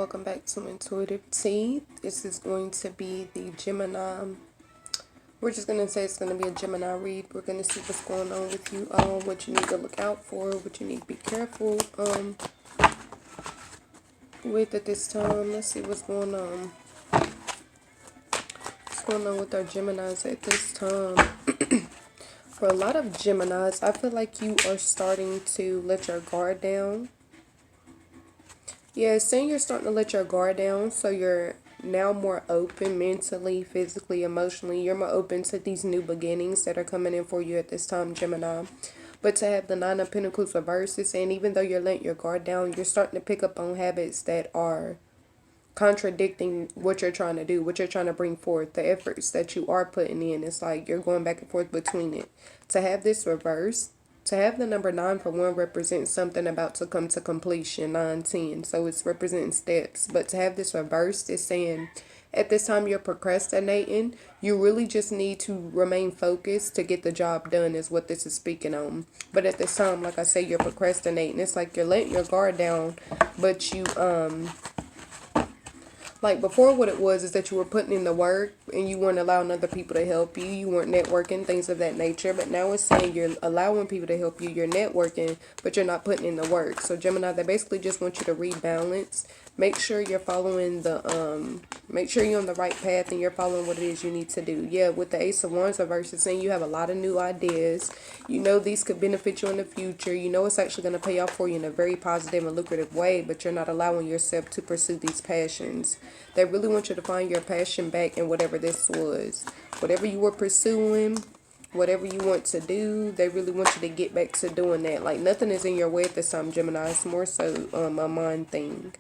welcome back to Intuitive Tea. This is going to be the Gemini. We're just going to say it's going to be a Gemini read. We're going to see what's going on with you, what you need to look out for, what you need to be careful with at this time. Let's see what's going on. What's going on with our Geminis at this time? For a lot of Geminis, I feel like you are starting to let your guard down. Yeah, it's saying you're starting to let your guard down, so you're now more open mentally, physically, emotionally. You're more open to these new beginnings that are coming in for you at this time, Gemini. But to have the Nine of Pentacles reversed, it's saying even though you're letting your guard down, you're starting to pick up on habits that are contradicting what you're trying to do, what you're trying to bring forth, the efforts that you are putting in. It's like you're going back and forth between it. To have this reversed, to have the number 9 for one represents something about to come to completion, 9, 10. So it's representing steps. But to have this reversed is saying at this time you're procrastinating. You really just need to remain focused to get the job done is what this is speaking on. But at this time, like I say, you're procrastinating. It's like you're letting your guard down, but you like before, what it was is that you were putting in the work and you weren't allowing other people to help you. You weren't networking, things of that nature. But now it's saying you're allowing people to help you. You're networking, but you're not putting in the work. So Gemini, they basically just want you to rebalance. Make sure you're following the, make sure you're on the right path and you're following what it is you need to do. Yeah, with the Ace of Wands reverse, it's saying you have a lot of new ideas. You know these could benefit you in the future. You know it's actually going to pay off for you in a very positive and lucrative way, but you're not allowing yourself to pursue these passions. They really want you to find your passion back in whatever this was. Whatever you were pursuing, whatever you want to do, they really want you to get back to doing that. Like nothing is in your way at this time, Gemini. It's more so a mind thing.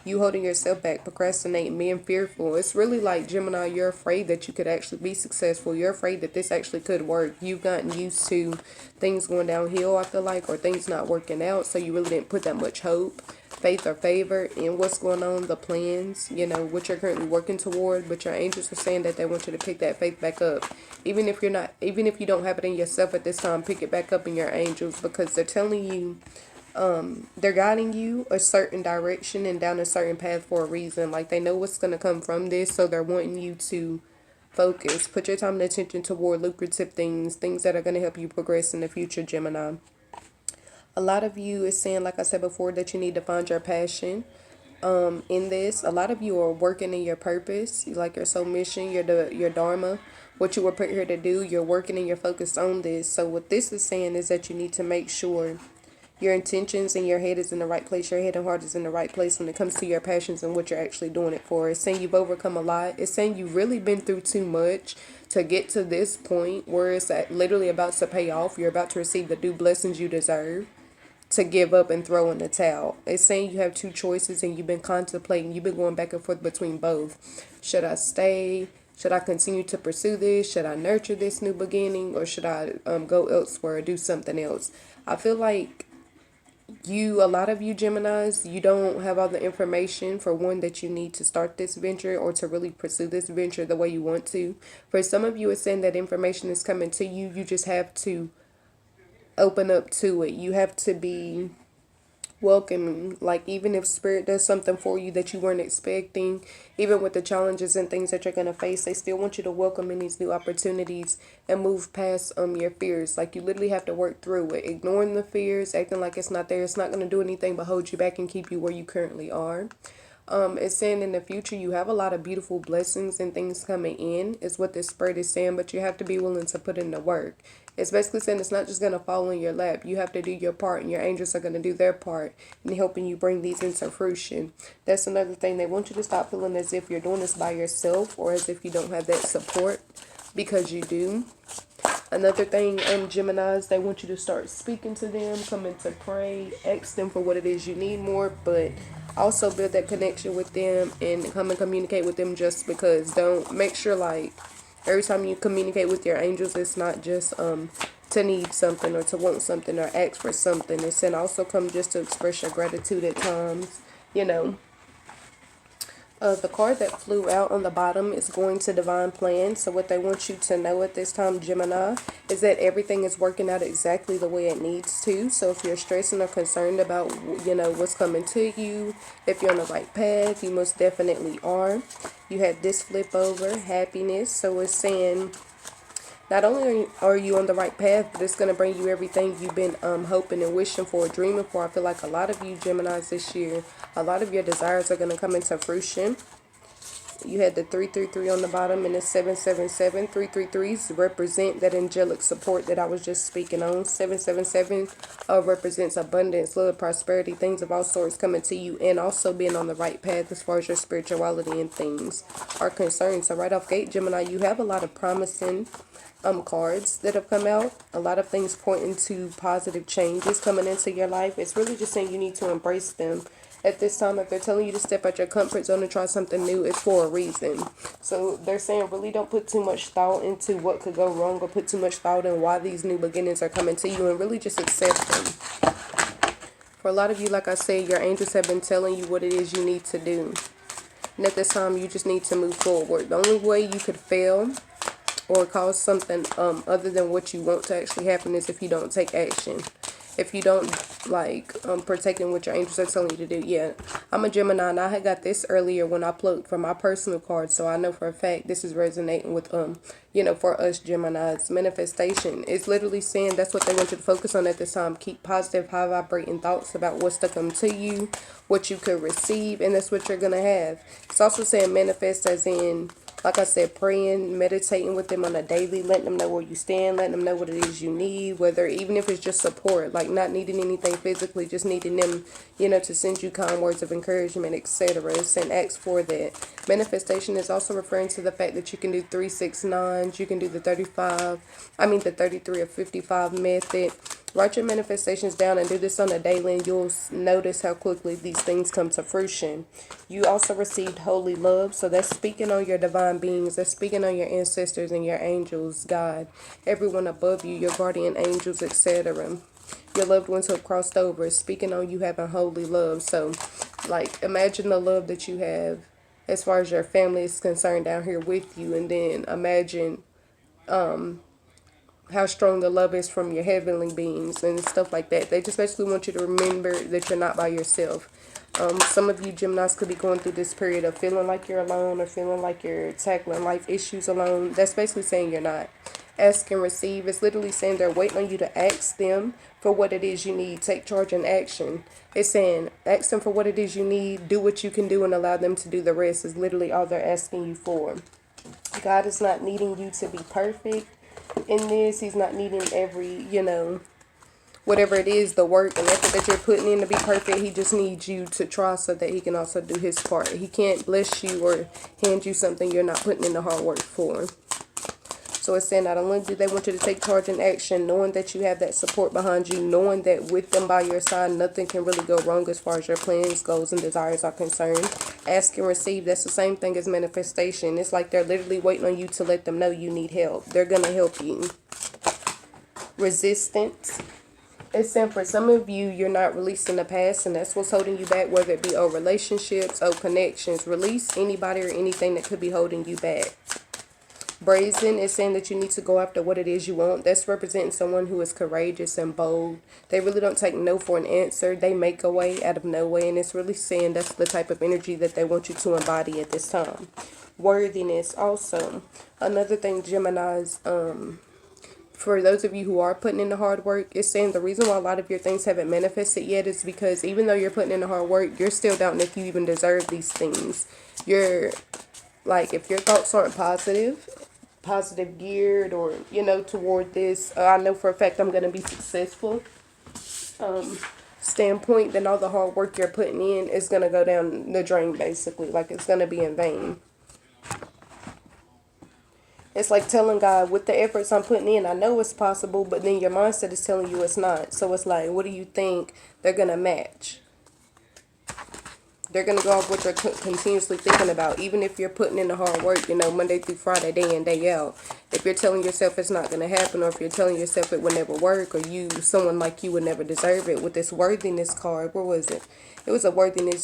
You holding yourself back, procrastinating, being fearful. It's really like, Gemini, you're afraid that you could actually be successful. You're afraid that this actually could work. You've gotten used to things going downhill, I feel like, or things not working out. So you really didn't put that much hope, faith, or favor in what's going on, the plans, you know, what you're currently working toward. But your angels are saying that they want you to pick that faith back up. Even if you're not, even if you don't have it in yourself at this time, pick it back up in your angels, because they're telling you, they're guiding you a certain direction and down a certain path for a reason. Like they know what's going to come from this, so they're wanting you to focus, put your time and attention toward lucrative things that are going to help you progress in the future, Gemini. A lot of you is saying, like I said before, that you need to find your passion in this. A lot of you are working in your purpose, like your soul mission, your dharma, what you were put here to do. You're working and you're focused on this. So what this is saying is that you need to make sure your intentions and your head is in the right place. Your head and heart is in the right place when it comes to your passions and what you're actually doing it for. It's saying you've overcome a lot. It's saying you've really been through too much to get to this point where it's literally about to pay off. You're about to receive the due blessings you deserve to give up and throw in the towel. It's saying you have two choices and you've been contemplating. You've been going back and forth between both. Should I stay? Should I continue to pursue this? Should I nurture this new beginning? Or should I go elsewhere or do something else? I feel like a lot of you Geminis, you don't have all the information for one that you need to start this venture or to really pursue this venture the way you want to. For some of you, it's saying that information is coming to you. You just have to open up to it. You have to be welcoming. Like even if spirit does something for you that you weren't expecting, even with the challenges and things that you're going to face, they still want you to welcome in these new opportunities and move past your fears. Like you literally have to work through it. Ignoring the fears, acting like it's not there, it's not going to do anything but hold you back and keep you where you currently are. It's saying in the future you have a lot of beautiful blessings and things coming in is what this spread is saying, but you have to be willing to put in the work. It's basically saying it's not just going to fall in your lap. You have to do your part and your angels are going to do their part in helping you bring these into fruition. That's another thing. They want you to stop feeling as if you're doing this by yourself or as if you don't have that support, because you do. Another thing, Geminis, they want you to start speaking to them, coming to pray, ask them for what it is you need more, but also build that connection with them and come and communicate with them just because. Don't make sure like every time you communicate with your angels, it's not just to need something or to want something or ask for something. It's and also come just to express your gratitude at times, you know. The card that flew out on the bottom is going to divine plan. So what they want you to know at this time, Gemini, is that everything is working out exactly the way it needs to. So if you're stressing or concerned about, what's coming to you, if you're on the right path, you most definitely are. You had this flip over, happiness. So it's saying not only are you on the right path, but it's going to bring you everything you've been hoping and wishing for, dreaming for. I feel like a lot of you Geminis this year, a lot of your desires are going to come into fruition. You had the 333 on the bottom and the 777. 333s represent that angelic support that I was just speaking on. 777 represents abundance, love, prosperity, things of all sorts coming to you, and also being on the right path as far as your spirituality and things are concerned. So right off gate, Gemini, you have a lot of promising cards that have come out. A lot of things pointing to positive changes coming into your life. It's really just saying you need to embrace them. At this time, if they're telling you to step out your comfort zone and try something new, it's for a reason. So they're saying really don't put too much thought into what could go wrong, or put too much thought in why these new beginnings are coming to you, and really just accept them. For a lot of you, like I said, your angels have been telling you what it is you need to do. And at this time, you just need to move forward. The only way you could fail or cause something other than what you want to actually happen is if you don't take action. If you don't partake in what your angels are telling you to do. Yeah, I'm a Gemini, and I had got this earlier when I plugged for my personal card, so I know for a fact this is resonating with for us Geminis. Manifestation is literally saying that's what they want you to focus on at this time. Keep positive, high vibrating thoughts about what's to come to you, what you could receive, and that's what you're gonna have. It's also saying manifest as in, like I said, praying, meditating with them on a daily, letting them know where you stand, letting them know what it is you need, whether even if it's just support, like not needing anything physically, just needing them, to send you kind words of encouragement, etc. And ask for that. Manifestation is also referring to the fact that you can do 3, 6, 9s, you can do the 33 or 55 method. Write your manifestations down and do this on a daily, and you'll notice how quickly these things come to fruition. You also received holy love, so that's speaking on your divine beings. That's speaking on your ancestors and your angels, God, everyone above you, your guardian angels, etc. Your loved ones who have crossed over, speaking on you having holy love. So, imagine the love that you have as far as your family is concerned down here with you, and then imagine how strong the love is from your heavenly beings and stuff like that. They just basically want you to remember that you're not by yourself. Some of you Geminis could be going through this period of feeling like you're alone, or feeling like you're tackling life issues alone. That's basically saying you're not. Ask and receive is literally saying they're waiting on you to ask them for what it is you need. Take charge and action. It's saying ask them for what it is you need, do what you can do, and allow them to do the rest is literally all they're asking you for. God is not needing you to be perfect in this. He's not needing every, whatever it is, the work and effort that you're putting in to be perfect. He just needs you to try so that he can also do his part. He can't bless you or hand you something you're not putting in the hard work for. So it's saying not only do they want you to take charge and action, knowing that you have that support behind you, knowing that with them by your side, nothing can really go wrong as far as your plans, goals, and desires are concerned. Ask and receive, that's the same thing as manifestation. It's like they're literally waiting on you to let them know you need help. They're going to help you. Resistance. It's saying for some of you, you're not releasing the past, and that's what's holding you back, whether it be old relationships, old connections. Release anybody or anything that could be holding you back. Brazen is saying that you need to go after what it is you want. That's representing someone who is courageous and bold. They really don't take no for an answer. They make a way out of no way, and it's really saying that's the type of energy that they want you to embody at this time. Worthiness also. Another thing, Geminis, for those of you who are putting in the hard work, it's saying the reason why a lot of your things haven't manifested yet is because even though you're putting in the hard work, you're still doubting if you even deserve these things. If your thoughts aren't positive geared, or toward this, I know for a fact I'm going to be successful standpoint, then all the hard work you're putting in is going to go down the drain, basically. Like, it's going to be in vain. It's like telling God, with the efforts I'm putting in, I know it's possible, but then your mindset is telling you it's not. So it's like, what do you think they're going to match? They're going to go off what you're continuously thinking about. Even if you're putting in the hard work, you know, Monday through Friday, day in, day out. If you're telling yourself it's not going to happen, or if you're telling yourself it would never work, or someone like you would never deserve it, with this worthiness card, where was it? It was a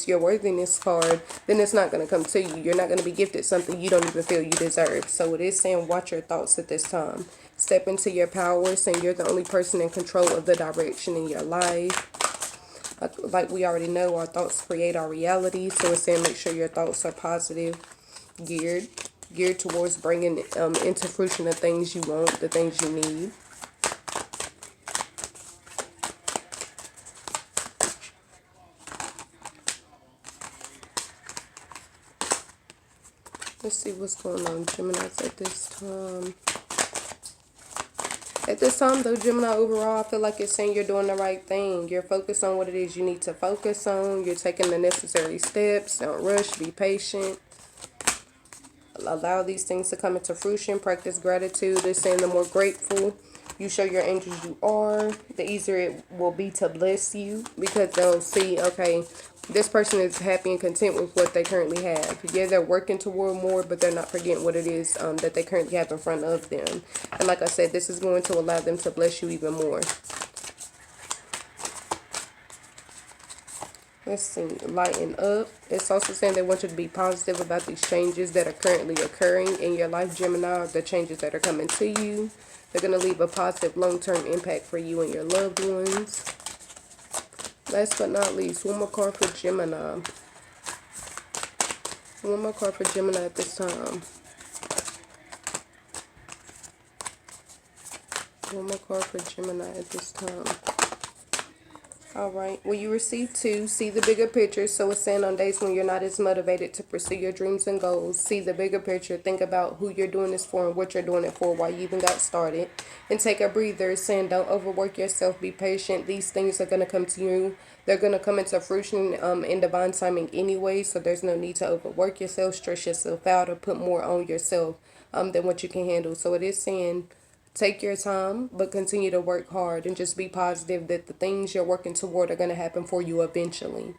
your worthiness card, then it's not going to come to you. You're not going to be gifted something you don't even feel you deserve. So it is saying watch your thoughts at this time. Step into your power, saying you're the only person in control of the direction in your life. Like we already know, our thoughts create our reality. So it's saying make sure your thoughts are positive, geared towards bringing into fruition the things you want, the things you need. Let's see what's going on, Geminis, at this time. At this time, though, Gemini, overall, I feel like it's saying you're doing the right thing. You're focused on what it is you need to focus on. You're taking the necessary steps. Don't rush. Be patient. Allow these things to come into fruition. Practice gratitude. It's saying the more grateful you show your angels you are, the easier it will be to bless you, because they'll see, okay, this person is happy and content with what they currently have. Yeah, they're working toward more, but they're not forgetting what it is that they currently have in front of them. And like I said, this is going to allow them to bless you even more. Let's see, lighten up. It's also saying they want you to be positive about these changes that are currently occurring in your life, Gemini, the changes that are coming to you. They're going to leave a positive long-term impact for you and your loved ones. Last but not least, one more card for Gemini. One more card for Gemini at this time. One more card for Gemini at this time. Alright, well, you receive 2. See the bigger picture. So it's saying on days when you're not as motivated to pursue your dreams and goals, see the bigger picture. Think about who you're doing this for and what you're doing it for, why you even got started. And take a breather. It's saying don't overwork yourself. Be patient. These things are going to come to you. They're going to come into fruition in divine timing anyway. So there's no need to overwork yourself, stress yourself out, or put more on yourself than what you can handle. So it is saying take your time, but continue to work hard and just be positive that the things you're working toward are going to happen for you eventually.